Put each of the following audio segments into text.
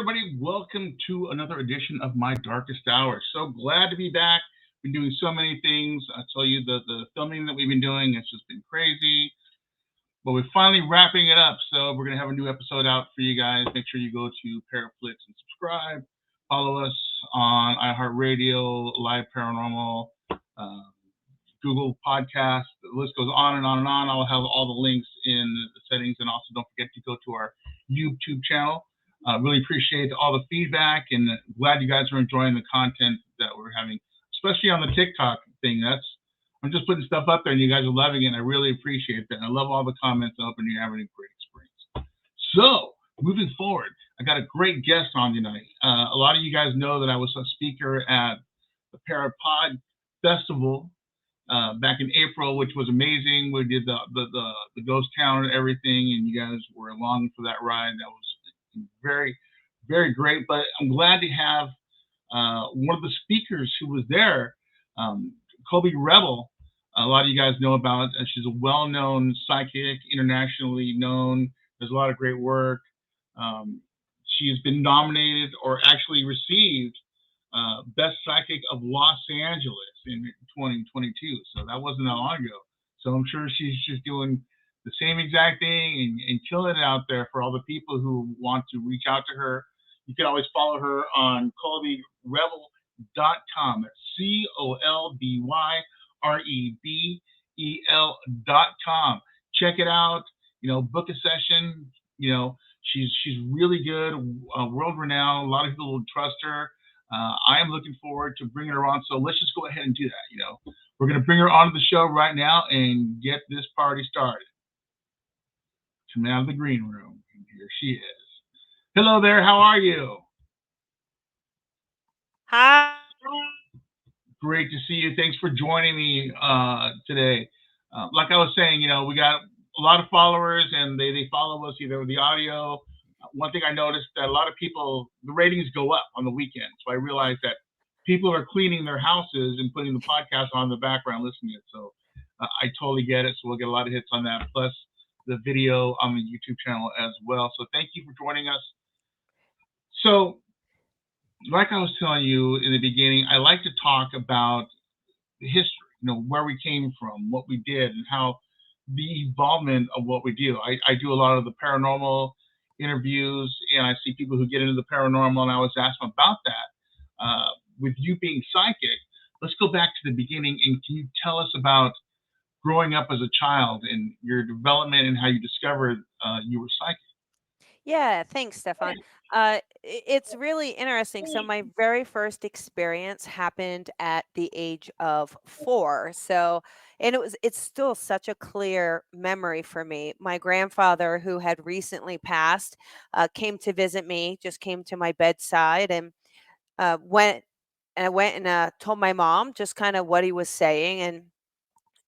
everybody? Welcome to another edition of My Darkest Hour. So glad to be back. Been doing so many things. I tell you, the filming that we've been doing, it's just been crazy. But we're finally wrapping it up. So we're going to have a new episode out for you guys. Make sure you go to Paraflix and subscribe. Follow us on iHeartRadio, Live Paranormal, uh, Google Podcast. The list goes on and on and on. I'll have all the links in the settings. And also don't forget to go to our YouTube channel. Really appreciate all the feedback and glad you guys are enjoying the content that we're having, especially on the TikTok thing. I'm just putting stuff up there and you guys are loving it. And I really appreciate that. And I love all the comments. I hope you're having a great experience. So moving forward, I got a great guest on tonight. A lot of you guys know that I was a speaker at the Parapod Festival back in April, which was amazing. We did the ghost town and everything, and you guys were along for that ride. That was very, very great. But I'm glad to have one of the speakers who was there, Colby Rebel. A lot of you guys know about. She's a well-known psychic, internationally known. There's a lot of great work. She has been nominated or actually received Best Psychic of Los Angeles in 2022. So that wasn't that long ago. So I'm sure she's just doing the same exact thing and killing it out there for all the people who want to reach out to her. You can always follow her on colbyrebel.com. That's ColbyRebel.com. Check it out. Book a session. She's really good, world renowned. A lot of people will trust her. I am looking forward to bringing her on. So let's just go ahead and do that. We're going to bring her onto the show right now and get this party started. Coming out of the green room, and here she is. Hello there. How are you? Hi. Great to see you. Thanks for joining me today. Like I was saying, we got a lot of followers, and they follow us either with the audio. One thing I noticed that a lot of people, the ratings go up on the weekend. So I realized that people are cleaning their houses and putting the podcast on in the background, listening to it. So I totally get it. So we'll get a lot of hits on that, plus the video on the YouTube channel as well. So thank you for joining us. So, like I was telling you in the beginning, I like to talk about the history, where we came from, what we did, and how the involvement of what we do. I do a lot of the paranormal interviews, and I see people who get into the paranormal, and I always ask them about that. With you being psychic, let's go back to the beginning, and can you tell us about growing up as a child and your development and how you discovered you were psychic? Yeah, thanks, Stefan. It's really interesting. So my very first experience happened at the age of 4. So, and it's still such a clear memory for me. My grandfather, who had recently passed, came to visit me, just came to my bedside and went and I went and told my mom just kind of what he was saying,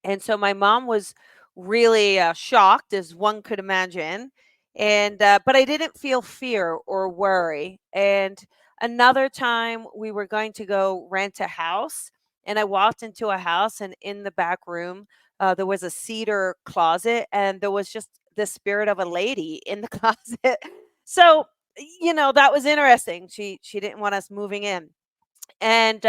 and so my mom was really shocked, as one could imagine. And but I didn't feel fear or worry. And another time we were going to go rent a house, and I walked into a house, and in the back room there was a cedar closet, and there was just the spirit of a lady in the closet. So that was interesting. She didn't want us moving in. And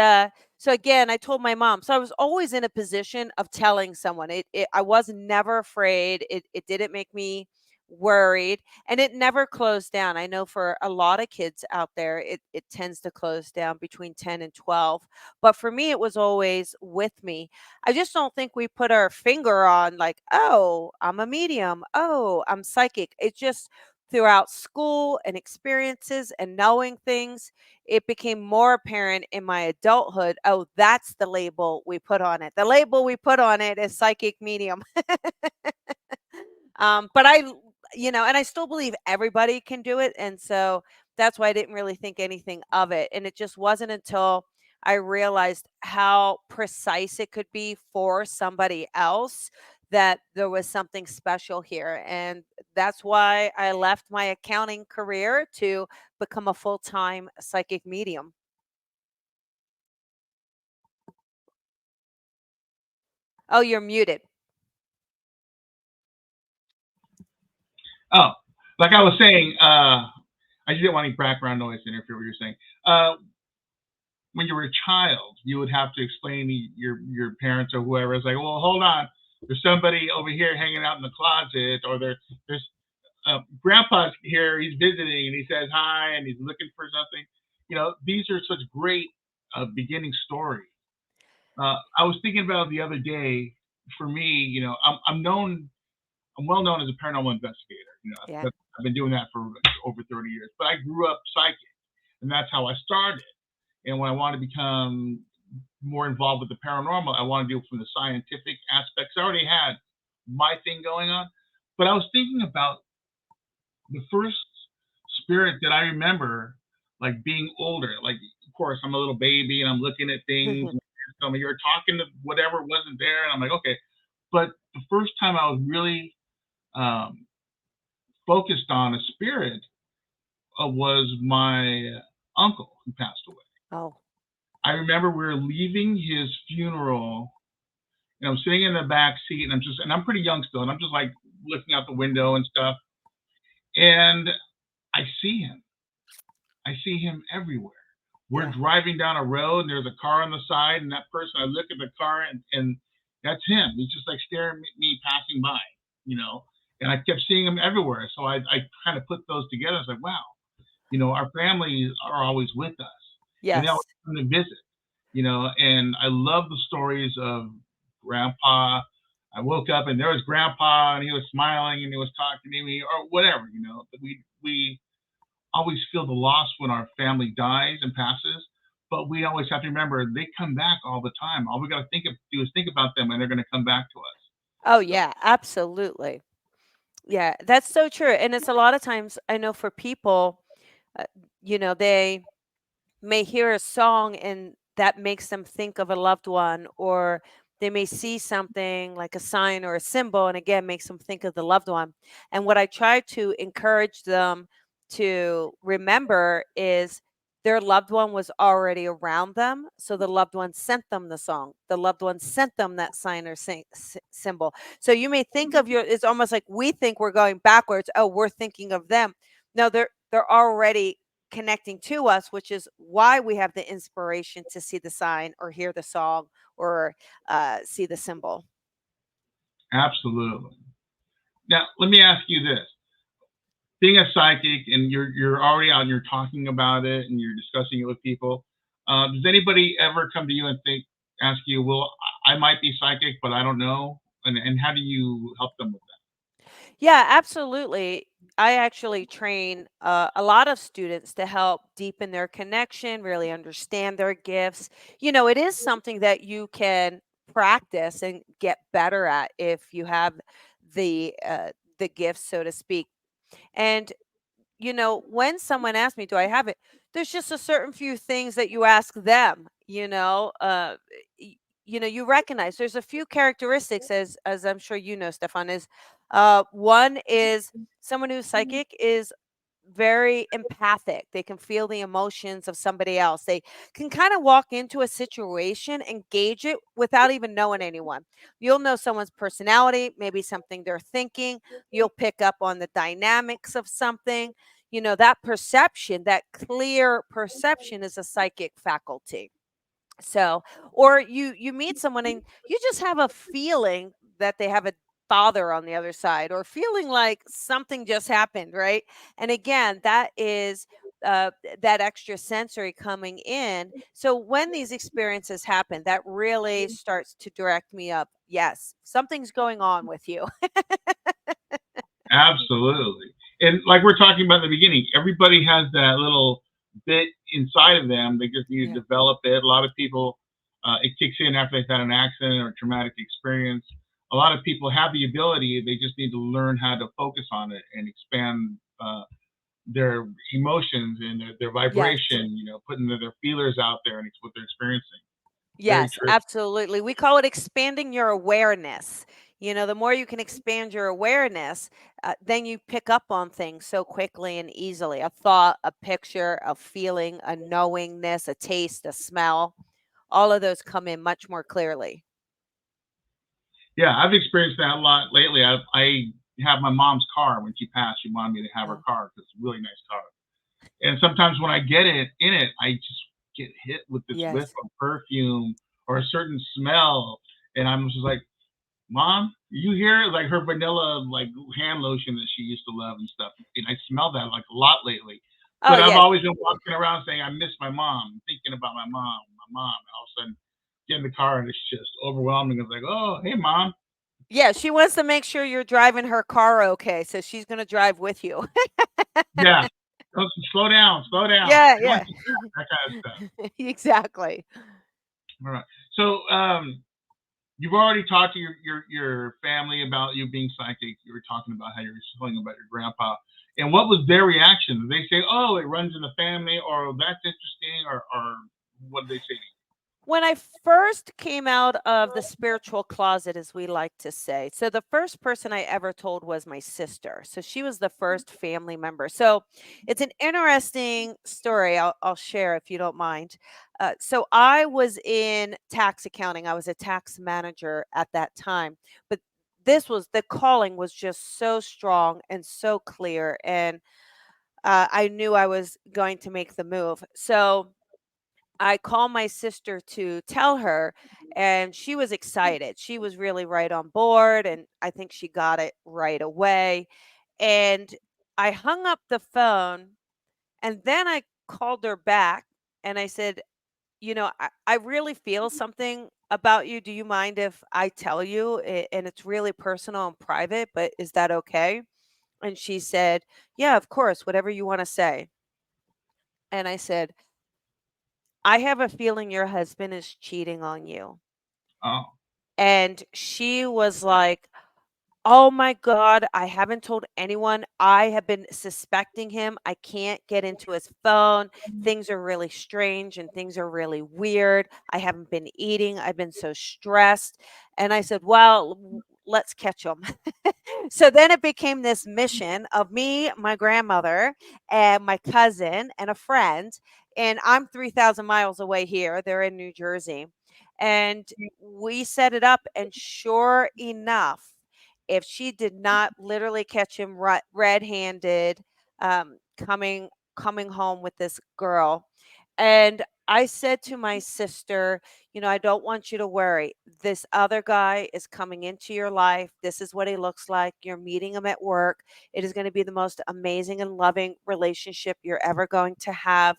so again, I told my mom. So I was always in a position of telling someone. I was never afraid. It didn't make me worried, and it never closed down. I know for a lot of kids out there, it tends to close down between 10 and 12. But for me, it was always with me. I just don't think we put our finger on like, oh, I'm a medium. Oh, I'm psychic. It just throughout school and experiences and knowing things, it became more apparent in my adulthood. Oh, that's the label we put on it. The label we put on it is psychic medium. But and I still believe everybody can do it. And so that's why I didn't really think anything of it. And it just wasn't until I realized how precise it could be for somebody else that there was something special here. And that's why I left my accounting career to become a full-time psychic medium. Oh, you're muted. Oh, like I was saying, I just didn't want any background noise to interfere with what you're saying. Uh, when you were a child, you would have to explain to your parents or whoever. It's like, well, hold on, there's somebody over here hanging out in the closet, or there's grandpa's here, he's visiting, and he says hi, and he's looking for something. These are such great beginning stories. I was thinking about the other day. For me, I'm well known as a paranormal investigator. Yeah. I've been doing that for over 30 years. But I grew up psychic, and that's how I started. And when I wanted to become more involved with the paranormal, I wanted to do it from the scientific aspects. I already had my thing going on, but I was thinking about the first spirit that I remember, like being older. Like, of course, I'm a little baby and I'm looking at things. And tell me you're talking to whatever wasn't there, and I'm like, okay. But the first time I was really um, focused on a spirit was my uncle who passed away. Oh. I remember we were leaving his funeral, and I'm sitting in the back seat, and I'm pretty young still, and I'm just like looking out the window and stuff, and I see him. I see him everywhere. We're Yeah. driving down a road, and there's a car on the side, and that person, I look at the car, and that's him. He's just like staring at me passing by, you know. And I kept seeing him everywhere, so I kind of put those together. I was like, wow, our families are always with us, and they always Yes. come to visit, And I love the stories of Grandpa. I woke up and there was Grandpa, and he was smiling and he was talking to me, or whatever, But we always feel the loss when our family dies and passes, but we always have to remember they come back all the time. All we got to do is think about them, and they're going to come back to us. Oh, So, yeah, absolutely. Yeah, that's so true. And it's a lot of times I know for people, uh, they may hear a song and that makes them think of a loved one, or they may see something like a sign or a symbol and again makes them think of the loved one. And what I try to encourage them to remember is their loved one was already around them, so the loved one sent them the song, the loved one sent them that sign or symbol. So you may think of it's almost like we think we're going backwards. Oh, we're thinking of them. No, they're already connecting to us, which is why we have the inspiration to see the sign or hear the song or see the symbol. absolutely. Now, let me ask you this: being a psychic, and you're already out, and you're talking about it, and you're discussing it with people. Does anybody ever come to you and ask you, "Well, I might be psychic, but I don't know," and how do you help them with Yeah, absolutely. I actually train a lot of students to help deepen their connection, really understand their gifts. It is something that you can practice and get better at if you have the gifts, so to speak. And when someone asks me, "Do I have it?" There's just a certain few things that you ask them, y- you recognize there's a few characteristics, as I'm sure you know, Stefan, is one is someone who's psychic is very empathic. They can feel the emotions of somebody else. They can kind of walk into a situation and gauge it without even knowing anyone. You'll know someone's personality, maybe something they're thinking. You'll pick up on the dynamics of something. That perception, that clear perception is a psychic faculty. So, or you meet someone and you just have a feeling that they have a father on the other side, or feeling like something just happened, right? And again, that is that extra sensory coming in. So when these experiences happen, that really starts to direct me up. Yes, something's going on with you. Absolutely. And like we're talking about in the beginning, everybody has that little bit inside of them. They just need Yeah. to develop it. A lot of people, it kicks in after they've had an accident or a traumatic experience. A lot of people have the ability, they just need to learn how to focus on it and expand their emotions and their Yes. vibration, putting their feelers out there, and it's what they're experiencing. Very Yes, true. absolutely. We call it expanding your awareness. The more you can expand your awareness, then you pick up on things so quickly and easily. A thought, a picture, a feeling, a knowingness, a taste, a smell. All of those come in much more clearly. Yeah, I've experienced that a lot lately. I have my mom's car. When she passed, she wanted me to have her Oh, car because it's a really nice car. And sometimes when I get it in it, I just get hit with this whiff Yes. of perfume or a certain smell, and I'm just like, "Mom, you hear like her vanilla like hand lotion that she used to love and stuff?" And I smell that like a lot lately. Oh, But I've yes. always been walking around saying I miss my mom, thinking about my mom. And all of a sudden, get in the car and it's just overwhelming. It's like, "Oh, hey, mom." Yeah, she wants to make sure you're driving her car okay, so she's gonna drive with you. Yeah, oh, slow down, slow down. Yeah, Going yeah. too fast, that kind of stuff. Exactly. All right. So, you've already talked to your family about you being psychic. You were talking about how you were telling about your grandpa. And what was their reaction? Did they say, "Oh, it runs in the family," or "That's interesting," or what did they say to When I first came out of the spiritual closet, as we like to say, so the first person I ever told was my sister. So she was the first family member. So it's an interesting story. I'll share if you don't mind. So I was in tax accounting. I was a tax manager at that time, but this was the calling was just so strong and so clear, and I knew I was going to make the move. So I called my sister to tell her, and she was excited. She was really right on board, and I think she got it right away. And I hung up the phone, and then I called her back and I said, I really feel something about you. Do you mind if I tell you? And it's really personal and private, but is that okay? And she said, yeah, of course, whatever you want to say. And I said, I have a feeling your husband is cheating on you. you? Oh, And she was like, "Oh my god, I haven't told anyone. I have been suspecting him. I can't get into his phone. Things are really strange and things are really weird. I haven't been eating. I've been so stressed." And I said, "Well, let's catch him." So then it became this mission of me, my grandmother, and my cousin and a friend. And I'm 3,000 miles away here. They're in New Jersey. And we set it up. And sure enough, if she did not literally catch him red-handed, coming home with this girl. And I said to my sister, I don't want you to worry. This other guy is coming into your life. This is what he looks like. You're meeting him at work. It is going to be the most amazing and loving relationship you're ever going to have.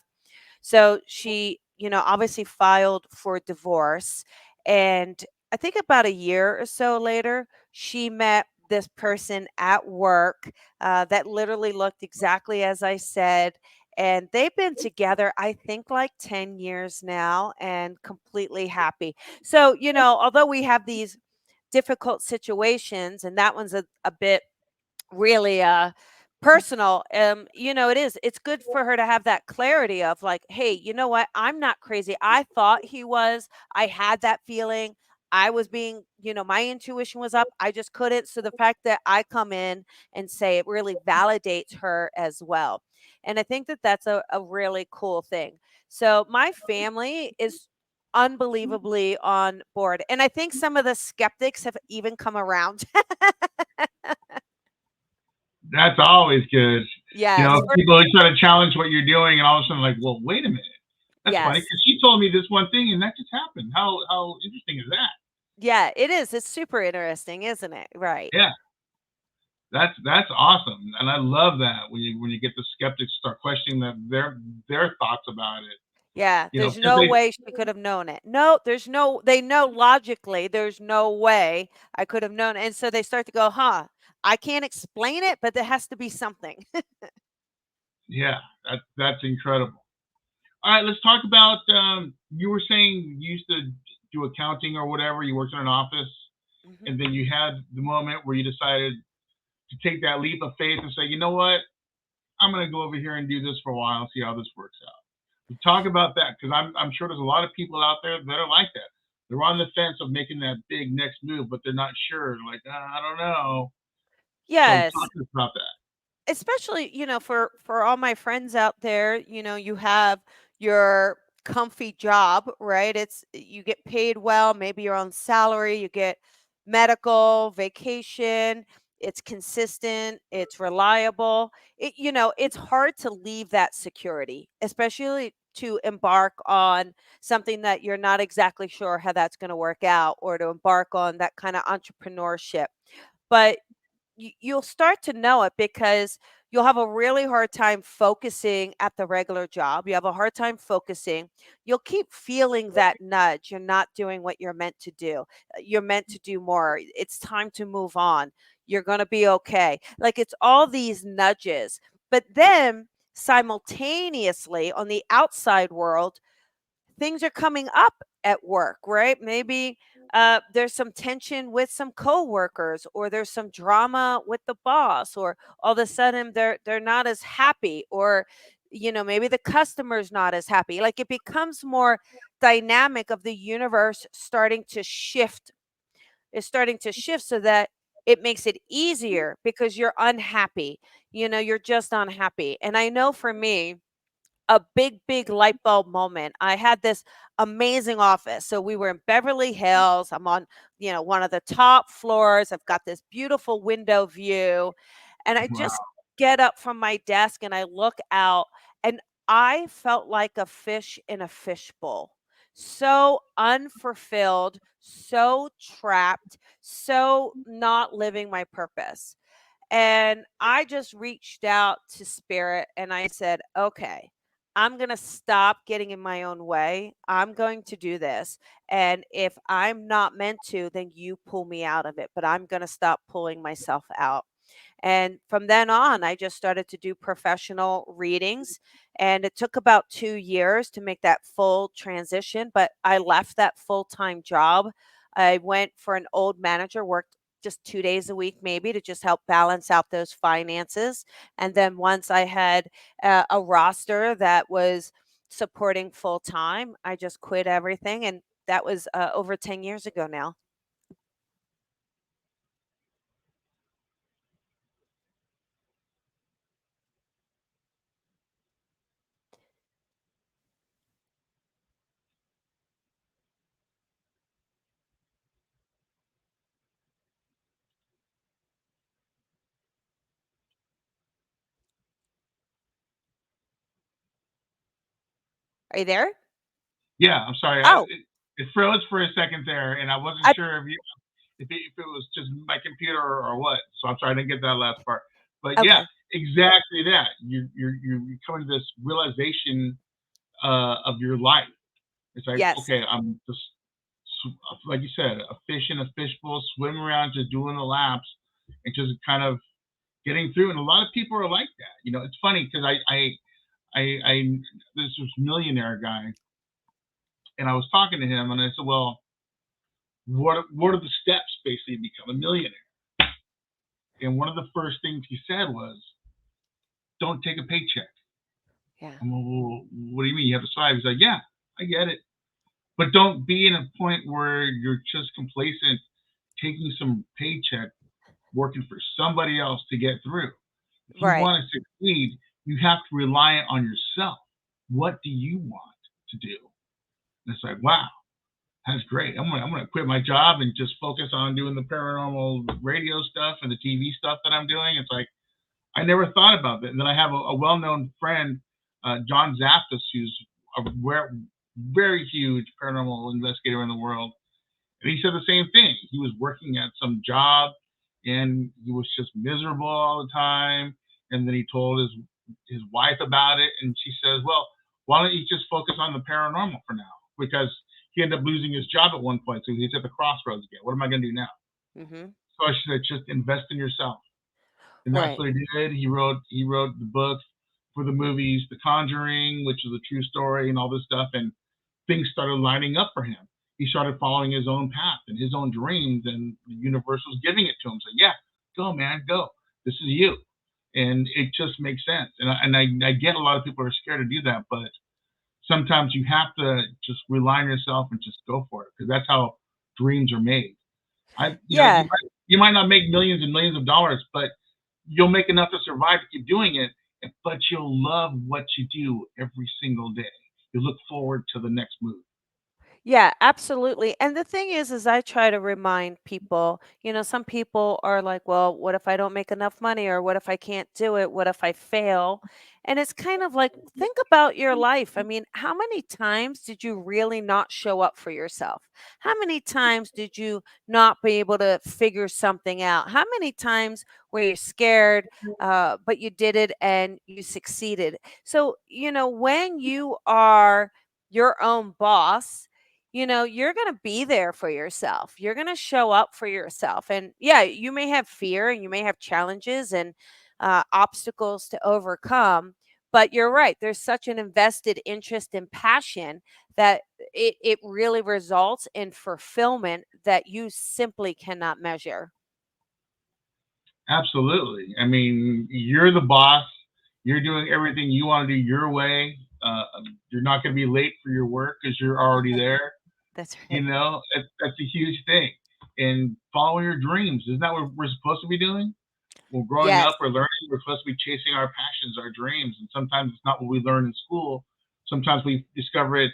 So she, obviously filed for divorce. And I think about a year or so later, she met this person at work that literally looked exactly as I said. And they've been together, I think, like 10 years now and completely happy. So, although we have these difficult situations, and that one's a bit really personal, it's good for her to have that clarity of like, hey, you know what, I'm not crazy. I thought he was. I had that feeling. I was being, my intuition was up. I just couldn't. So the fact that I come in and say it really validates her as well. And I think that that's a really cool thing. So my family is unbelievably on board, and I think some of the skeptics have even come around. that's always good. Yes. People try to challenge what you're doing, and all of a sudden, like, well, wait a minute. That's funny Yes. because she told me this one thing, and that just happened. How interesting is that? Yeah, it is. It's super interesting, isn't it? Right. Yeah, that's awesome, and I love that when you get the skeptics start questioning their thoughts about it. Yeah, there's Because no they way she could have known it. No, they know logically there's no way I could have known it. And so they start to go, huh, I can't explain it, but there has to be something. yeah, that's incredible. All right, let's talk about. You were saying you used to do accounting or whatever. You worked in an office, Mhm. and then you had the moment where you decided to take that leap of faith and say, you know what, I'm going to go over here and do this for a while and see how this works out. We talk about that because I'm sure there's a lot of people out there that are like that. They're on the fence of making that big next move, but they're not sure. Like, I don't know. So talk Yes. to us about that. Especially, for all my friends out there, you have your comfy job, right? It's you get paid well, maybe you're on salary, you get medical, vacation, it's consistent, it's reliable. It's hard to leave that security, especially to embark on something that you're not exactly sure how that's going to work out, or to embark on that kind of entrepreneurship. But you'll start to know it, because you'll have a really hard time focusing at the regular job. You have a hard time focusing. You'll keep feeling that nudge. You're not doing what you're meant to do. You're meant to do more. It's time to move on. You're going to be okay. Like, it's all these nudges. But then simultaneously, on the outside world, things are coming up at work, right? Maybe there's some tension with some coworkers, or there's some drama with the boss, or all of a sudden they're not as happy, or maybe the customer's not as happy. Like, it becomes more dynamic of the universe starting to shift. Is starting to shift, so that it makes it easier, because you're unhappy. You're just unhappy. And I know for me, a big, big light bulb moment. I had this amazing office. So we were in Beverly Hills. I'm on, one of the top floors. I've got this beautiful window view. And I Wow. just get up from my desk and I look out, and I felt like a fish in a fishbowl. So unfulfilled, so trapped, so not living my purpose. And I just reached out to spirit and I said, okay, I'm going to stop getting in my own way. I'm going to do this. And if I'm not meant to, then you pull me out of it. But I'm going to stop pulling myself out. And from then on, I just started to do professional readings. And it took about 2 years to make that full transition. But I left that full time job. I went for an old manager, worked just 2 days a week, maybe, to just help balance out those finances. And then once I had a roster that was supporting full time, I just quit everything. And that was over 10 years ago now. Are you there? Yeah, I'm sorry. Oh, It froze for a second there, and I wasn't I, sure if it was just my computer or what. So I'm sorry, I didn't get that last part. But yeah, okay. exactly that. You're coming to this realization of your life. It's like, Yes. okay, I'm just like you said, a fish in a fishbowl, swimming around, just doing the laps, and just kind of getting through. And a lot of people are like that. It's funny because I this was millionaire guy, and I was talking to him, and I said, well, what are the steps basically to become a millionaire? And one of the first things he said was, don't take a paycheck. Yeah. I'm like, well, what do you mean? You have to strive? He's like, yeah, I get it. But don't be in a point where you're just complacent, taking some paycheck, working for somebody else to get through. If you Right. want to succeed, you have to rely on yourself. What do you want to do? And it's like, wow, that's great. I'm gonna quit my job and just focus on doing the paranormal radio stuff and the TV stuff that I'm doing. It's like I never thought about that. And then I have a well-known friend, John Zaffis, who's a very huge paranormal investigator in the world, and he said the same thing. He was working at some job, and he was just miserable all the time. And then he told his wife about it, and she says, "Well, why don't you just focus on the paranormal for now?" Because he ended up losing his job at one point, so he's at the crossroads again. What am I going to do now? Mhm. So I said, just invest in yourself, and that's Right. what he did. He wrote the book for the movies, The Conjuring, which is a true story, and all this stuff, and things started lining up for him. He started following his own path and his own dreams, and the universe was giving it to him. So yeah, go man, go. This is you, and it just makes sense. And I get a lot of people are scared to do that, but sometimes you have to just rely on yourself and just go for it because that's how dreams are made. Yeah. You might not make millions and millions of dollars, but you'll make enough to survive to keep doing it. But you'll love what you do every single day. You look forward to the next move. Yeah, absolutely. And the thing is I try to remind people, some people are like, well, what if I don't make enough money? Or what if I can't do it? What if I fail? And it's kind of like, think about your life. I mean, how many times did you really not show up for yourself? How many times did you not be able to figure something out? How many times were you scared, but you did it and you succeeded? So, when you are your own boss, you're going to be there for yourself. You're going to show up for yourself. And yeah, you may have fear and you may have challenges and obstacles to overcome. But you're right. There's such an invested interest and passion that it really results in fulfillment that you simply cannot measure. Absolutely. I mean, you're the boss. You're doing everything you want to do your way. You're not going to be late for your work because you're already there. That's You right. know, that's a huge thing. And follow your dreams. Isn't that what we're supposed to be doing? Well, growing Yes. up or learning, we're supposed to be chasing our passions, our dreams. And sometimes it's not what we learn in school. Sometimes we discover it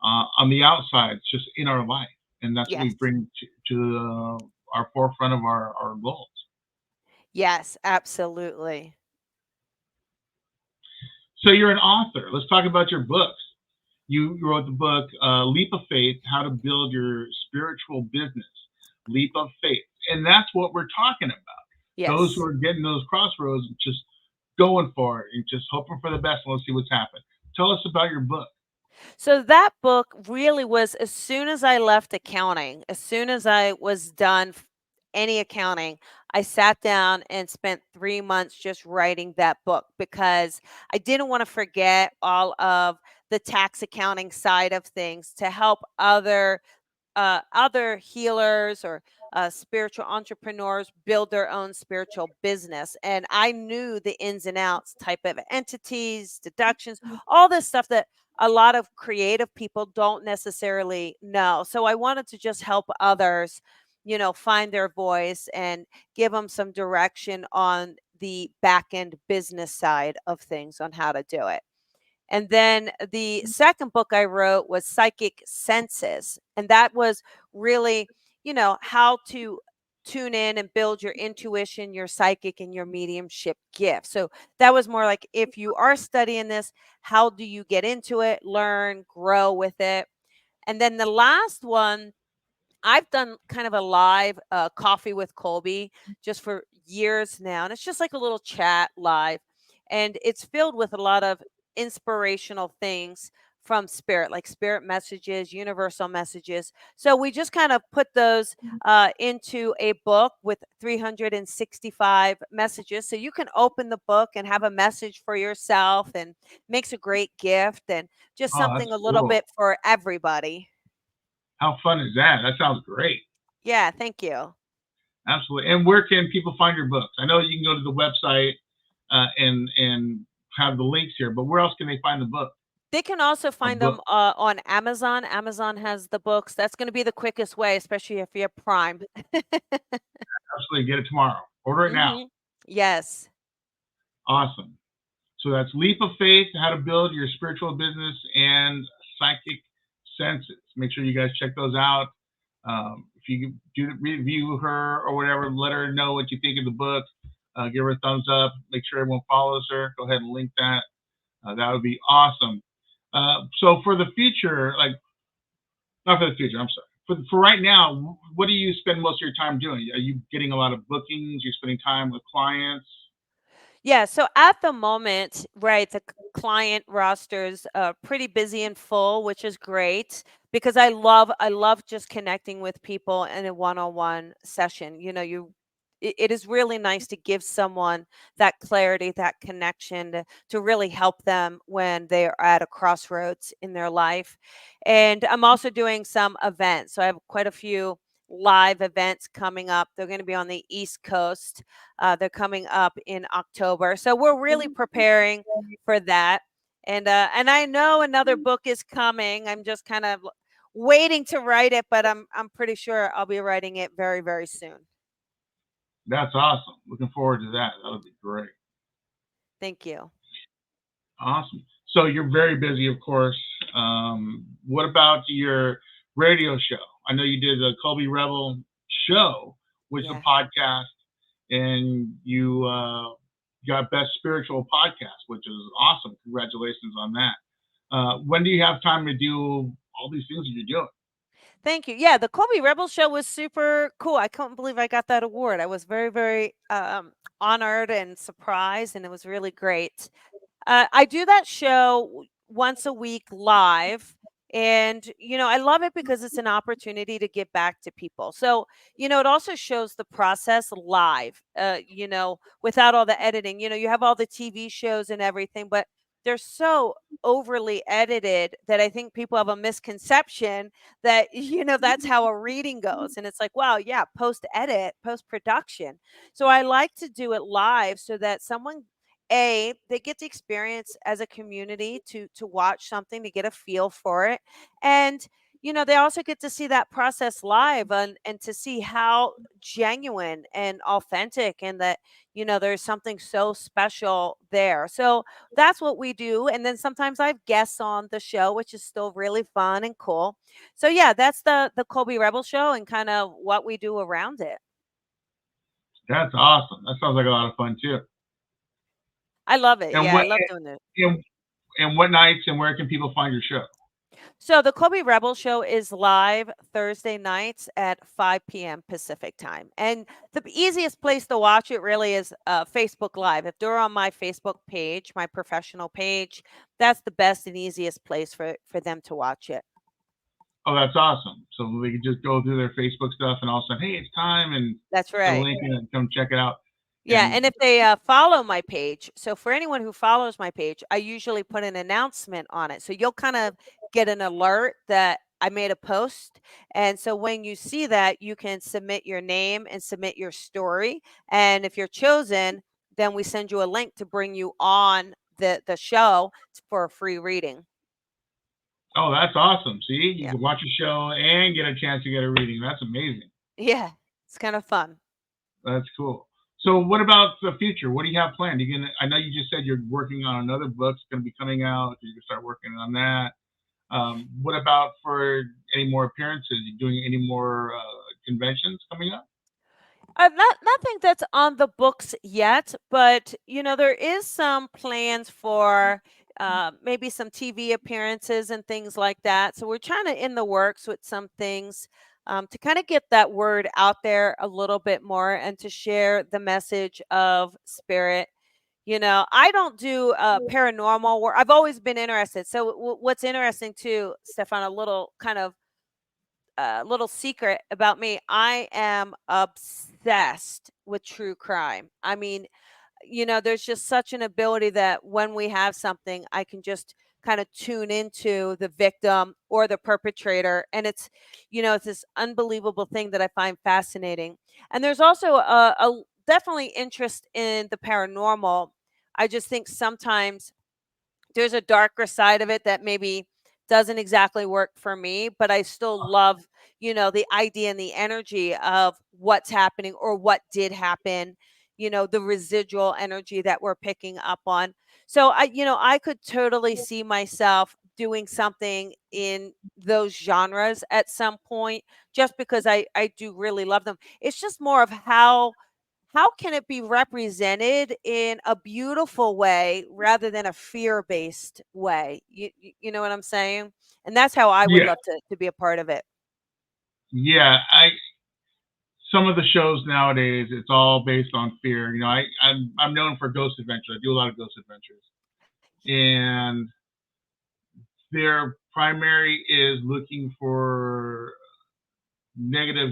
on the outside, it's just in our life. And that's what we Yes. bring to our forefront of our goals. Yes, absolutely. So you're an author. Let's talk about your books. You wrote the book Leap of Faith: How to Build Your Spiritual Business. Leap of Faith, and that's what we're talking about. Those who Yes. are getting those crossroads, just going for it and just hoping for the best. And let's see what's happened. Tell us about your book. So that book really was as soon as I left accounting, as soon as I was done any accounting, I sat down and spent 3 months just writing that book because I didn't want to forget all of the tax accounting side of things to help other healers or spiritual entrepreneurs build their own spiritual business. And I knew the ins and outs, type of entities, deductions, all this stuff that a lot of creative people don't necessarily know. So I wanted to just help others, find their voice and give them some direction on the back end business side of things on how to do it. And then the second book I wrote was Psychic Senses. And that was really, how to tune in and build your intuition, your psychic, and your mediumship gift. So that was more like if you are studying this, how do you get into it, learn, grow with it? And then the last one, I've done kind of a live coffee with Colby just for years now. And it's just like a little chat live. And it's filled with a lot of inspirational things from spirit, like spirit messages, universal messages. So we just kind of put those into a book with 365 messages. So you can open the book and have a message for yourself and makes a great gift and just Oh, that's something a little cool. bit for everybody. How fun is that? That sounds great. Yeah, thank you. Absolutely. And where can people find your books? I know you can go to the website and have the links here, but where else can they find the book They can also or find them book? on Amazon. Amazon has the books. That's going to be the quickest way, especially if you're Prime. Absolutely, get it tomorrow. Order it now. Hmm. Yes. Awesome. So that's Leap of Faith: How to Build Your Spiritual Business and Psychic Senses. Make sure you guys check those out. If you do review her or whatever, let her know what you think of the book. Give her a thumbs up. Make sure everyone follows her. Go ahead and link that. That would be awesome. So for the future, like not for the future, I'm sorry. For right now, what do you spend most of your time doing? Are you getting a lot of bookings? You're spending time with clients? Yeah, so at the moment, right, the client roster's pretty busy and full, which is great because I love just connecting with people in a one-on-one session. It is really nice to give someone that clarity, that connection to really help them when they are at a crossroads in their life. And I'm also doing some events. So I have quite a few live events coming up. They're going to be on the East Coast. They're coming up in October. So we're really preparing for that. And I know another book is coming. I'm just kind of waiting to write it, but I'm pretty sure I'll be writing it very, very soon. That's awesome. Looking forward to that. That would be great. Thank you. Awesome. So you're very busy, of course. What about your radio show. I know you did the Colby Rebel Show, which is Yeah. a podcast, and you got Best Spiritual Podcast, which is awesome. Congratulations on that. When do you have time to do all these things that you're doing? Thank you. Yeah, the Colby Rebel Show was super cool. I couldn't believe I got that award. I was very, very honored and surprised, and it was really great. I do that show once a week live. And, I love it because it's an opportunity to get back to people. So, it also shows the process live, without all the editing. You have all the TV shows and everything, but they're so overly edited that I think people have a misconception that, that's how a reading goes. And it's like, wow, yeah, post edit, post production. So I like to do it live so that they get the experience as a community to watch something, to get a feel for it. And they also get to see that process live, and to see how genuine and authentic, and that there's something so special there. So that's what we do. And then sometimes I have guests on the show, which is still really fun and cool. So yeah, that's the Colby Rebel Show, and kind of what we do around it. That's awesome. That sounds like a lot of fun too. I love it. And Yeah, I what love doing it. and, and what nights and where can people find your show? So the Colby Rebel Show is live Thursday nights at 5 p.m. Pacific time. And the easiest place to watch it really is Facebook Live. If they're on my Facebook page, my professional page, that's the best and easiest place for them to watch it. Oh, that's awesome. So they can just go through their Facebook stuff and all of a sudden, hey, it's time, and That's put a right. link in and come check it out. Yeah, And and if they follow my page, so for anyone who follows my page, I usually put an announcement on it. So you'll kind of get an alert that I made a post. And so when you see that, you can submit your name and submit your story. And if you're chosen, then we send you a link to bring you on the show for a free reading. oh, that's awesome. See, you Yeah. can watch a show and get a chance to get a reading. That's amazing. Yeah. It's kind of fun. That's cool. So what about the future? What do you have planned? You gonna? I know you just said you're working on another book. It's going to be coming out. You can start working on that. What about for any more appearances? You doing any more conventions coming up? Not nothing that's on the books yet, but there is some plans for maybe some TV appearances and things like that. So we're trying to in the works with some things, to kind of get that word out there a little bit more, and to share the message of spirit. I don't do paranormal work. I've always been interested. So what's interesting too, Stefan, a little kind of little secret about me, I am obsessed with true crime. I mean, there's just such an ability that when we have something, I can just kind of tune into the victim or the perpetrator. And it's this unbelievable thing that I find fascinating. And there's also a definitely interest in the paranormal. I just think sometimes there's a darker side of it that maybe doesn't exactly work for me, but I still love, the idea and the energy of what's happening or what did happen, the residual energy that we're picking up on. So I could totally see myself doing something in those genres at some point, just because I do really love them. It's just more of how can it be represented in a beautiful way rather than a fear-based way? You know what I'm saying? And that's how I would Yeah, love to be a part of it. yeah. I some of the shows nowadays, it's all based on fear. I'm known for ghost adventures. I do a lot of ghost adventures, and their primary is looking for negative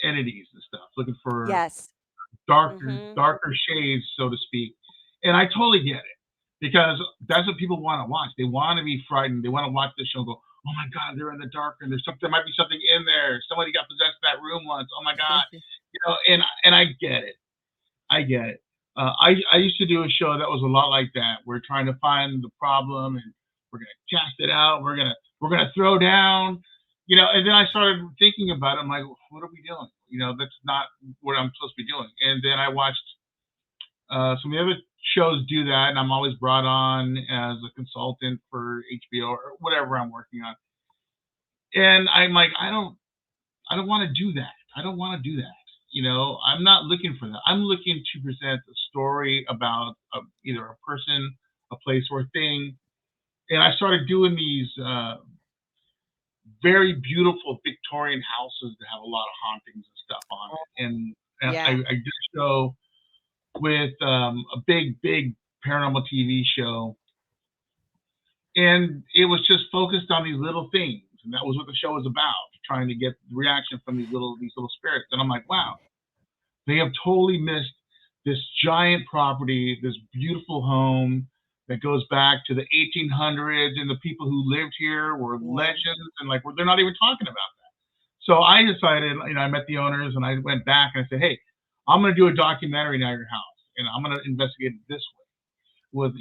entities and stuff, looking for Yes. Mhm. darker shades, so to speak. And I totally get it because that's what people want to watch. They want to be frightened. They want to watch the show and go, "Oh my God, they're in the dark, and there's something. There might be something in there. Somebody got possessed in that room once. Oh my God." And I get it. I get it. I used to do a show that was a lot like that. We're trying to find the problem, and we're gonna cast it out. We're gonna throw down, And then I started thinking about it. I'm like, what are we doing? That's not what I'm supposed to be doing. And then I watched some of the other shows do that, and I'm always brought on as a consultant for HBO or whatever I'm working on. And I'm like, I don't want to do that. I don't want to do that. I'm not looking for that. I'm looking to present a story about either a person, a place, or a thing. And I started doing these very beautiful Victorian houses that have a lot of hauntings and stuff on Oh, it. And yeah. I did a show with a big paranormal TV show, and it was just focused on these little things, and that was what the show was about, trying to get reaction from these little spirits. And I'm like, wow, they have totally missed this giant property, this beautiful home that goes back to the 1800s, and the people who lived here were Yeah. legends, and like they're not even talking about that. So I decided, I met the owners, and I went back and I said, hey, I'm going to do a documentary now at your house, and I'm going to investigate it this way with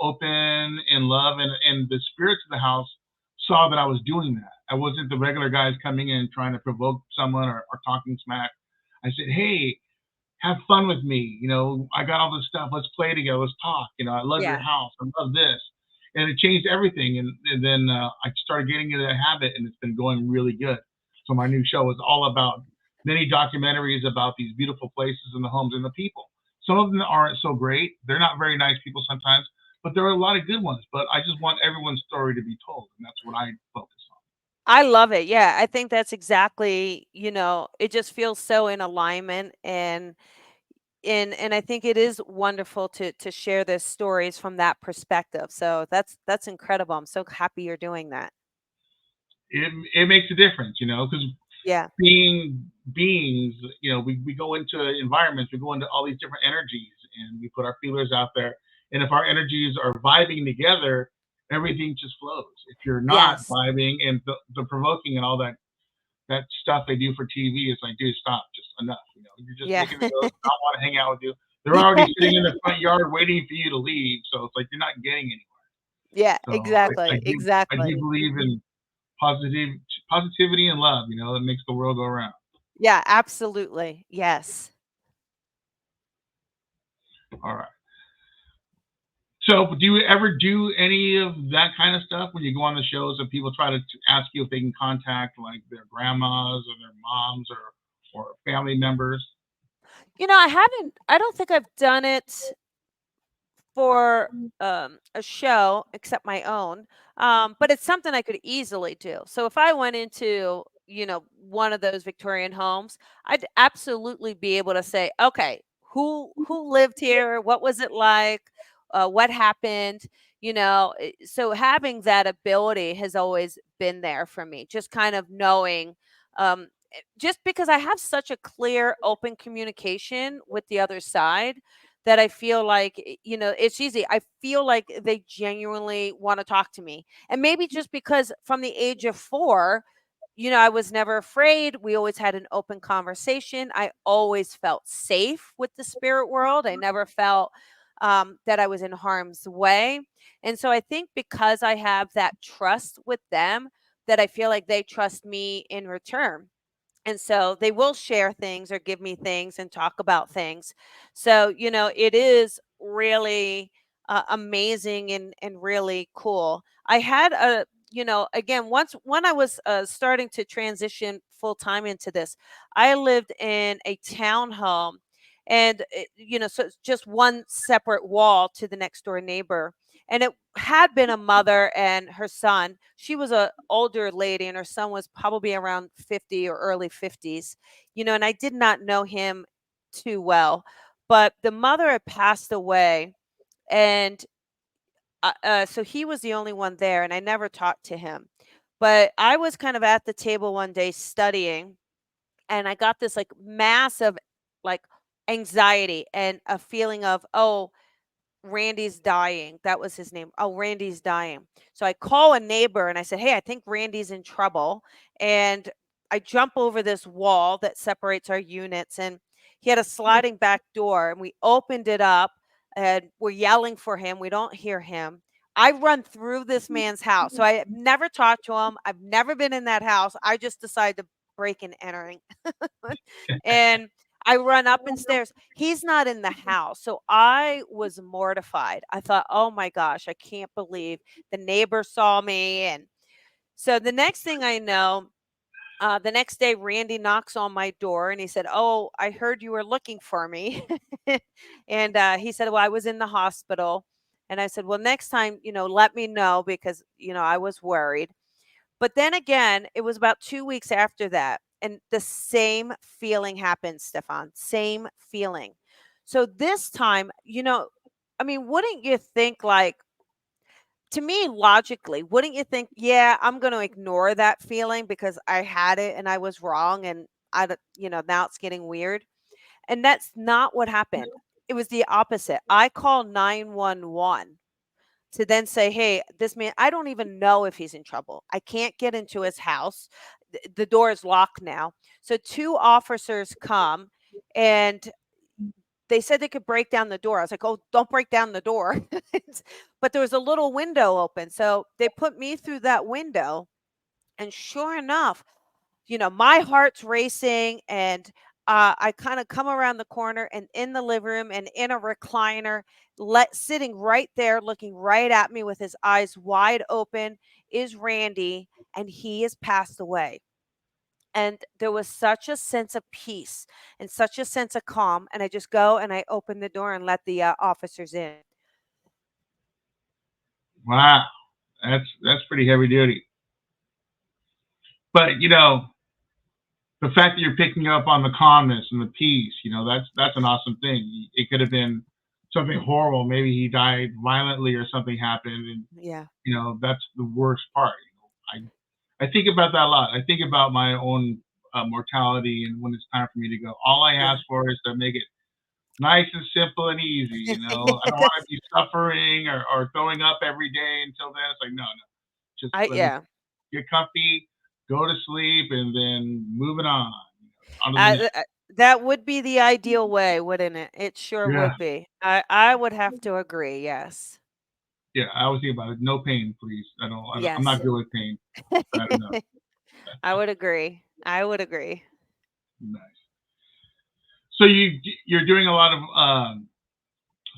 open and love, and the spirits of the house saw that I was doing that. I wasn't the regular guys coming in trying to provoke someone or talking smack. I said, hey, have fun with me. I got all this stuff. Let's play together. Let's talk. I love your Yeah. house. I love this. And it changed everything. And then I started getting into that habit, and it's been going really good. So my new show is all about many documentaries about these beautiful places and the homes and the people. Some of them aren't so great. They're not very nice people sometimes, but there are a lot of good ones. But I just want everyone's story to be told, and that's what I focus on. I love it. Yeah, I think that's exactly, it just feels so in alignment, and I think it is wonderful to share the stories from that perspective. So that's incredible. I'm so happy you're doing that. It makes a difference, because Yeah. being beings, we go into environments, we go into all these different energies, and we put our feelers out there. And if our energies are vibing together, everything just flows. If you're not Yes. vibing and the provoking and all that stuff they do for TV, it's like, dude, stop, just enough. You're just Yeah. making me go not want to hang out with you. They're already sitting in the front yard waiting for you to leave, so it's like you're not getting anywhere. Yeah, So exactly. I do Exactly. believe in positive positivity and love. That makes the world go around. Yeah, absolutely. Yes. All right. So, do you ever do any of that kind of stuff when you go on the shows and people try to ask you if they can contact like their grandmas or their moms or family members? I don't think I've done it for a show except my own, but it's something I could easily do. So if I went into one of those Victorian homes, I'd absolutely be able to say, okay, who lived here, what was it like, what happened. So having that ability has always been there for me, just kind of knowing, just because I have such a clear open communication with the other side, that I feel like, it's easy. I feel like they genuinely want to talk to me. And maybe just because from the age of 4, I was never afraid. We always had an open conversation. I always felt safe with the spirit world. I never felt that I was in harm's way. And so I think because I have that trust with them, that I feel like they trust me in return. And so they will share things or give me things and talk about things. So, it is really amazing and really cool. I had again, once when I was starting to transition full time into this, I lived in a townhome, and so it's just one separate wall to the next door neighbor. And it had been a mother and her son. She was a older lady, and her son was probably around 50 or early 50s. And I did not know him too well, but the mother had passed away, and so he was the only one there, and I never talked to him. But I was kind of at the table one day studying, and I got this like massive, like, anxiety and a feeling of, oh, Randy's dying. That was his name. Oh, Randy's dying. So I call a neighbor and I said, hey, I think Randy's in trouble. And I jump over this wall that separates our units. And he had a sliding back door. And we opened it up and we're yelling for him. We don't hear him. I run through this man's house. So I have never talked to him. I've never been in that house. I just decided to break and entering. And I run up and stairs. He's not in the house. So I was mortified. I thought, oh my gosh, I can't believe the neighbor saw me. And So the next thing I know, the next day, Randy knocks on my door and he said, "Oh, I heard you were looking for me." And he said, "Well, I was in the hospital." And I said, "Well, next time, let me know because, I was worried." But then again, it was about 2 weeks after that. And the same feeling happened, Stefan. Same feeling. So this time, I mean, wouldn't you think like, to me, logically, wouldn't you think, yeah, I'm going to ignore that feeling because I had it and I was wrong and now it's getting weird. And that's not what happened. It was the opposite. I called 911 to then say, "Hey, this man, I don't even know if he's in trouble. I can't get into his house. The door is locked now." So two officers come and they said they could break down the door. I was like, "Oh, don't break down the door." But there was a little window open. So they put me through that window. And sure enough, my heart's racing and I kind of come around the corner and in the living room and in a recliner, sitting right there, looking right at me with his eyes wide open, is Randy, and he has passed away. And there was such a sense of peace and such a sense of calm. And I just go and I open the door and let the officers in. Wow, that's pretty heavy duty. But the fact that you're picking up on the calmness and the peace, that's an awesome thing. It could have been something horrible. Maybe he died violently or something happened, and Yeah. that's the worst part. I think about that a lot. I think about my own mortality and when it's time for me to go. All I Yeah. ask for is to make it nice and simple and easy. I don't want to be suffering or throwing up every day until then. It's like no, no, just let me Yeah. get comfy, go to sleep, and then moving on to the next. That would be the ideal way, wouldn't it? It sure Yeah, would be. I would have to agree. Yes. yeah. I always think about it. No pain, please. I'm Yes. not good with pain. I don't know. I would agree. I would agree. Nice. So you're doing a lot of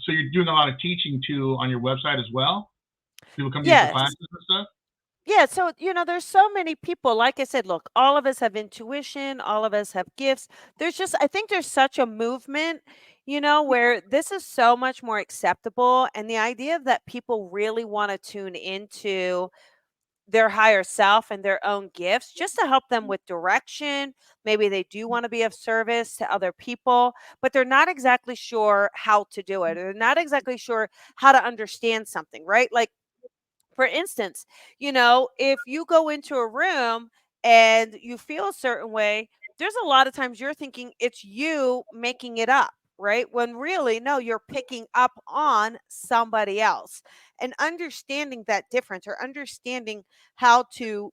you're doing a lot of teaching too on your website as well. People come to you for Yes. classes and stuff. Yeah, so there's so many people. Like I said, look, all of us have intuition, all of us have gifts. I think there's such a movement, where this is so much more acceptable. And the idea that people really want to tune into their higher self and their own gifts just to help them with direction. Maybe they do want to be of service to other people, but they're not exactly sure how to do it. Or they're not exactly sure how to understand something, right? Like, for instance, if you go into a room and you feel a certain way, there's a lot of times you're thinking it's you making it up, right? When really, no, you're picking up on somebody else. And understanding that difference or understanding how to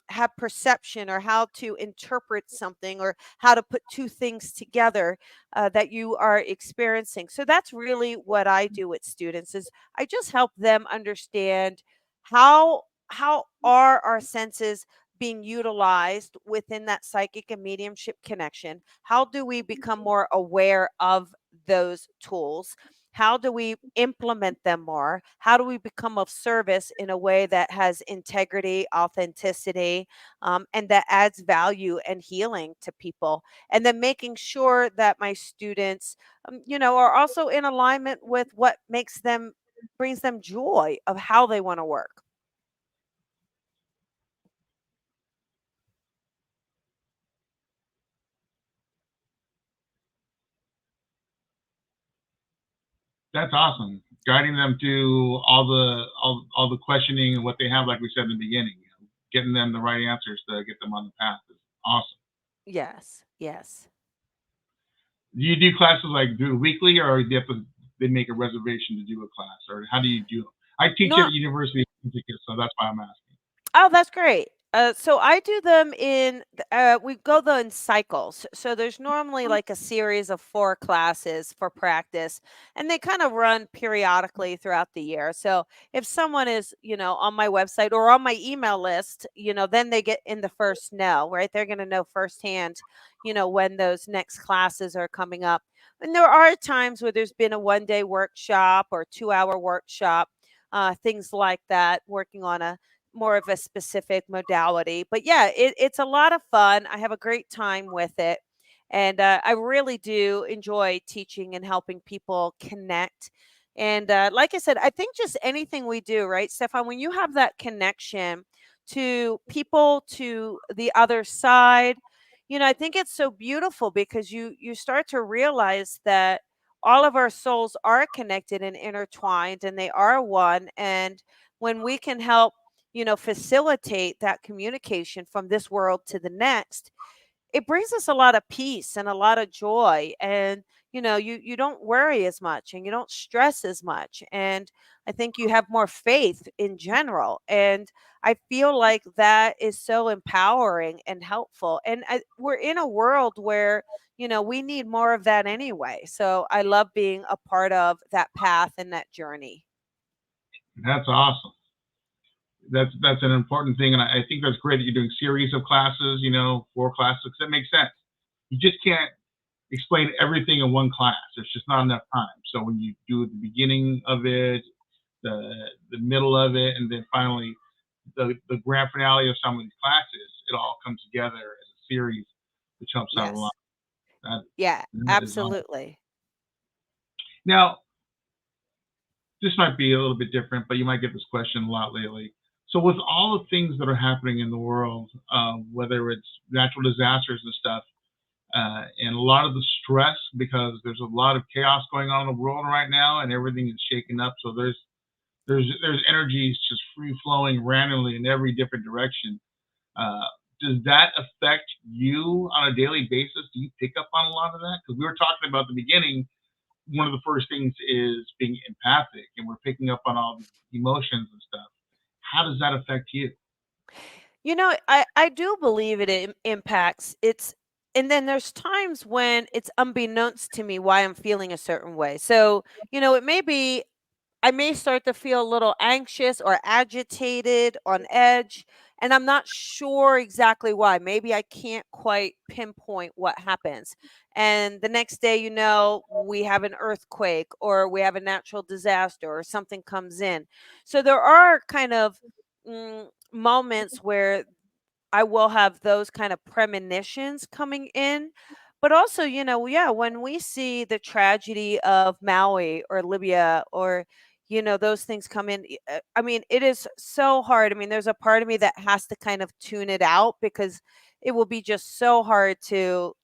have perception or how to interpret something or how to put two things together that you are experiencing. So that's really what I do with students is I just help them understand how are our senses being utilized within that psychic and mediumship connection? How do we become more aware of those tools? How do we implement them more? How do we become of service in a way that has integrity, authenticity, and that adds value and healing to people? And then making sure that my students, are also in alignment with what brings them joy of how they want to work. That's awesome. Guiding them through all the questioning and what they have, like we said in the beginning, getting them the right answers to get them on the path is awesome. Yes, yes. Do you do classes like do it weekly, or do you have to they make a reservation to do a class, or how do you do it? I teach at No. a university, so that's why I'm asking. Oh, that's great. So I do them we go in cycles. So there's normally like a series of 4 classes for practice, and they kind of run periodically throughout the year. So if someone is, on my website or on my email list, then they get in the first know, right? They're going to know firsthand, when those next classes are coming up. And there are times where there's been a 1 day workshop or 2 hour workshop, things like that, working on a more of a specific modality. But yeah, it's a lot of fun. I have a great time with it. And I really do enjoy teaching and helping people connect. And like I said, I think just anything we do, right, Stefan, when you have that connection to people, to the other side, I think it's so beautiful because you start to realize that all of our souls are connected and intertwined and they are one. And when we can help, facilitate that communication from this world to the next, it brings us a lot of peace and a lot of joy. And you don't worry as much and you don't stress as much. And I think you have more faith in general. And I feel like that is so empowering and helpful. And we're in a world where we need more of that anyway. So I love being a part of that path and that journey. That's awesome. That's an important thing, and I think that's great that you're doing series of classes. 4 classes. That makes sense. You just can't explain everything in one class. There's just not enough time. So when you do the beginning of it, the middle of it, and then finally the grand finale of some of these classes, it all comes together as a series, which helps out a lot. Yes. That, Yeah, that is awesome. absolutely. Now, this might be a little bit different, but you might get this question a lot lately. So, with all the things that are happening in the world, whether it's natural disasters and stuff, and a lot of the stress because there's a lot of chaos going on in the world right now, and everything is shaken up. So there's energies just free flowing randomly in every different direction. Uh, does that affect you on a daily basis? Do you pick up on a lot of that? Because we were talking about the beginning, one of the first things is being empathic, and we're picking up on all the emotions and stuff. How does that affect you? I do believe it impacts. And then there's times when it's unbeknownst to me why I'm feeling a certain way. So, it may be I may start to feel a little anxious or agitated, on edge, and I'm not sure exactly why. Maybe I can't quite pinpoint what happens. And the next day, we have an earthquake or we have a natural disaster or something comes in. So there are kind of moments where I will have those kind of premonitions coming in. But also, yeah, when we see the tragedy of Maui or Libya or, those things come in, I mean, it is so hard. I mean, there's a part of me that has to kind of tune it out because it will be just so hard to,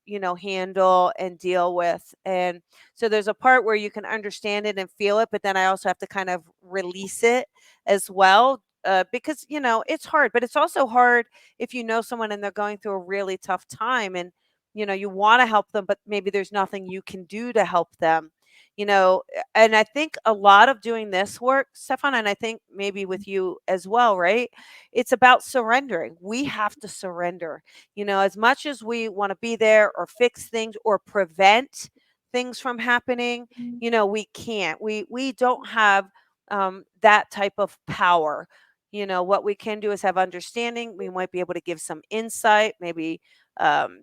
handle and deal with. And so there's a part where you can understand it and feel it, but then I also have to kind of release it as well. Because it's hard, but it's also hard if you know someone and they're going through a really tough time and you want to help them but maybe there's nothing you can do to help them. And I think a lot of doing this work, Stefan, and I think maybe with you as well, right? It's about surrendering. We have to surrender. As much as we want to be there or fix things or prevent things from happening, we can't. We don't have that type of power. What we can do is have understanding. We might be able to give some insight, maybe um,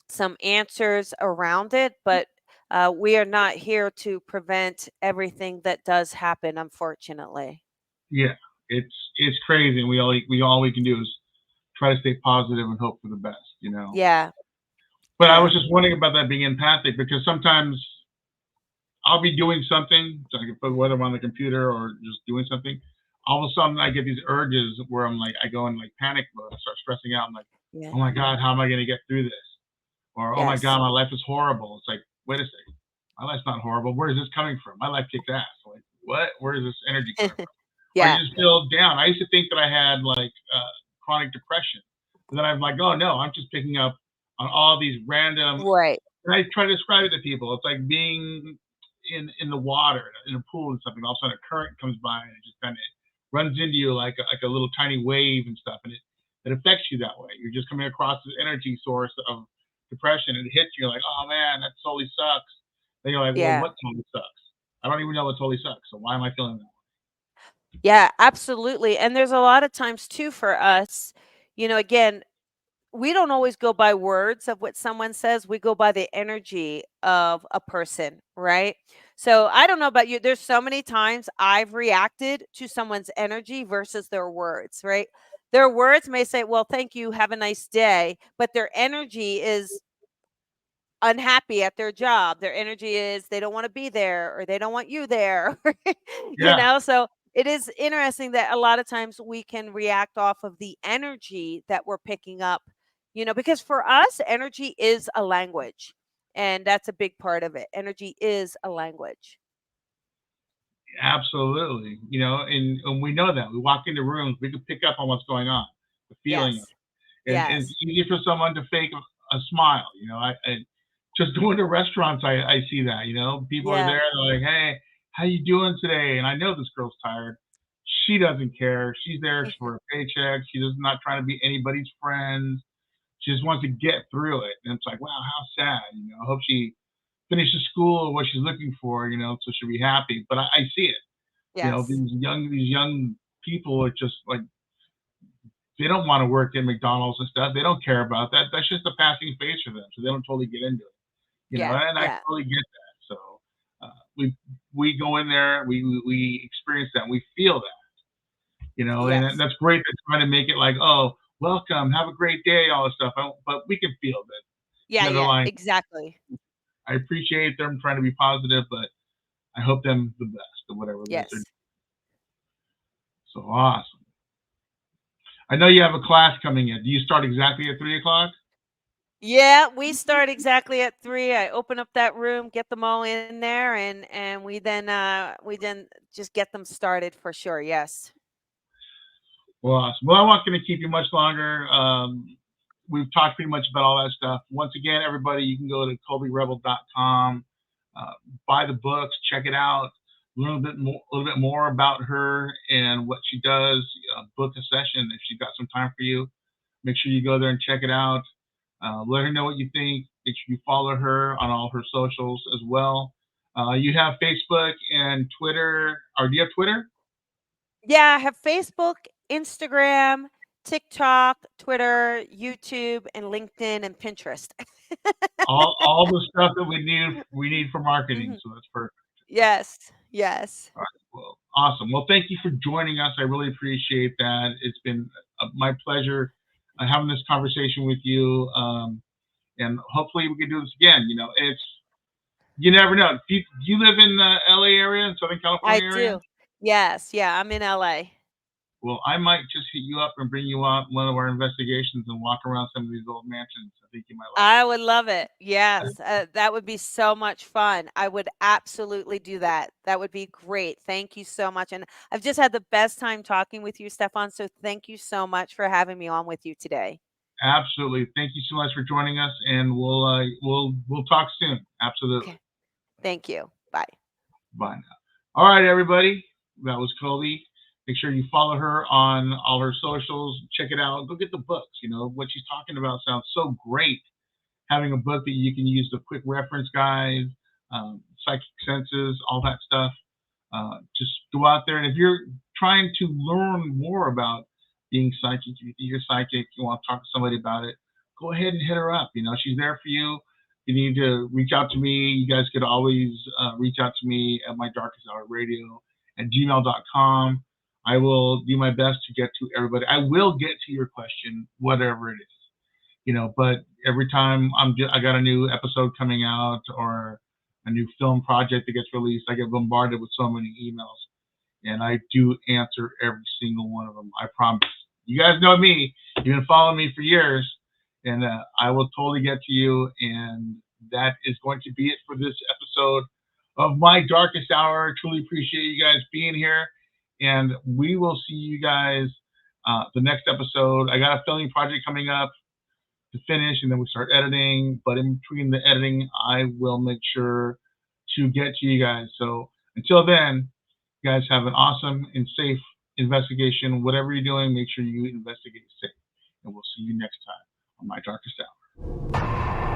some answers around it, but we are not here to prevent everything that does happen, unfortunately. Yeah, it's crazy, and we all we can do is try to stay positive and hope for the best. Yeah, But I yeah, was just wondering about that being empathic because sometimes I'll be doing something, so I can put whether I'm on the computer or just doing something. All of a sudden, I get these urges where I'm like, I go in like panic mode, I start stressing out. I'm like, yeah, oh my god, how am I going to get through this? Or oh my god, yes, my life is horrible. It's like, wait a second, my life's not horrible. Where is this coming from? My life kicks ass. Like, what? Where is this energy coming from? Or you yeah, just feel down. I used to think that I had like chronic depression, but then I'm like, oh no, I'm just picking up on all these random. right, And I try to describe it to people. It's like being in the water in a pool and something. All of a sudden, a current comes by and it just kind of runs into you like a little tiny wave and stuff, and it affects you that way. You're just coming across this energy source of depression, and it hits you. You're like, oh man, that totally sucks. Then you're like, well, yeah, what totally sucks? I don't even know what totally sucks. So why am I feeling that? yeah, absolutely. And there's a lot of times too for us, again, we don't always go by words of what someone says. We go by the energy of a person, right? So I don't know about you. There's so many times I've reacted to someone's energy versus their words, right? Their words may say, well, thank you, have a nice day, but their energy is unhappy at their job. Their energy is they don't want to be there or they don't want you there. Yeah, So it is interesting that a lot of times we can react off of the energy that we're picking up, because for us, energy is a language. And that's a big part of it. Energy is a language. absolutely. And we know that we walk into rooms, we can pick up on what's going on, the feeling of Yes. it. And it's Yes. easy for someone to fake a smile. I just going to restaurants, I see that. People are Yeah. there, they're like, "Hey, how you doing today?" And I know this girl's tired. She doesn't care. She's there for a paycheck. She's not trying to be anybody's friend. She just wants to get through it. And it's like, wow, how sad. I hope she finishes school or what she's looking for. So she'll be happy. But I see it. Yes. These young people are just like, they don't want to work at McDonald's and stuff. They don't care about that. That's just a passing phase for them. So they don't totally get into it. Yeah. And I Yeah. totally get that. So we go in there, we experience that, we feel that, and Yes. that's great. They're trying to make it like, oh, welcome, have a great day, all this stuff. But we can feel that Yeah. the Yeah. underlying. Exactly. I appreciate them trying to be positive, but I hope them the best or whatever it is they're Yes. doing. So awesome. I know you have a class coming in. Do you start exactly at 3 o'clock? Yeah, we start exactly at 3. I open up that room, get them all in there, and we then just get them started for sure. Yes. Well, awesome. Well, I'm not going to keep you much longer. We've talked pretty much about all that stuff. Once again, everybody, you can go to colbyrebel.com, uh, buy the books, check it out, learn a little bit more about her and what she does. Book a session if she's got some time for you. Make sure you go there and check it out. Let her know what you think. Make sure you follow her on all her socials as well. You have Facebook and Twitter. Or do you have Twitter? Yeah, I have Facebook, Instagram, TikTok, Twitter, YouTube, and LinkedIn and Pinterest. All the stuff that we need for marketing. Mhm. So that's perfect. Yes. Yes. All right. Well, awesome. Well, thank you for joining us. I really appreciate that. It's been my pleasure having this conversation with you. And hopefully we can do this again. It's you never know. Do you live in the LA area, in Southern I California area? do. Yes. Yeah, I'm in LA. Well, I might just hit you up and bring you out one of our investigations and walk around some of these old mansions. I think you might like I would love it. Yes, that would be so much fun. I would absolutely do that. That would be great. Thank you so much. And I've just had the best time talking with you, Stefan. So thank you so much for having me on with you today. it. Absolutely. Thank you so much for joining us, and we'll talk soon. Absolutely. Okay. Thank you. Bye. Bye now. All right, everybody. That was Colby. Make sure you follow her on all her socials. Check it out. Go get the books. What she's talking about sounds so great. Having a book that you can use the quick reference guide, psychic senses, all that stuff. Just go out there, and if you're trying to learn more about being psychic, if you think you're psychic, you want to talk to somebody about it, go ahead and hit her up. She's there for you. You need to reach out to me. You guys could always reach out to me at my darkest hour radio at gmail.com. I will do my best to get to everybody. I will get to your question, whatever it is. But every time I got a new episode coming out or a new film project that gets released, I get bombarded with so many emails, and I do answer every single one of them. I promise. You guys know me. You've been following me for years, and I will totally get to you. And that is going to be it for this episode of My Darkest Hour. Truly appreciate you guys being here, and we will see you guys the next episode. I got a filming project coming up to finish, and then we start editing. But in between the editing, I will make sure to get to you guys. So until then, you guys have an awesome and safe investigation. Whatever you're doing, make sure you investigate safe. And we'll see you next time on My Darkest Hour.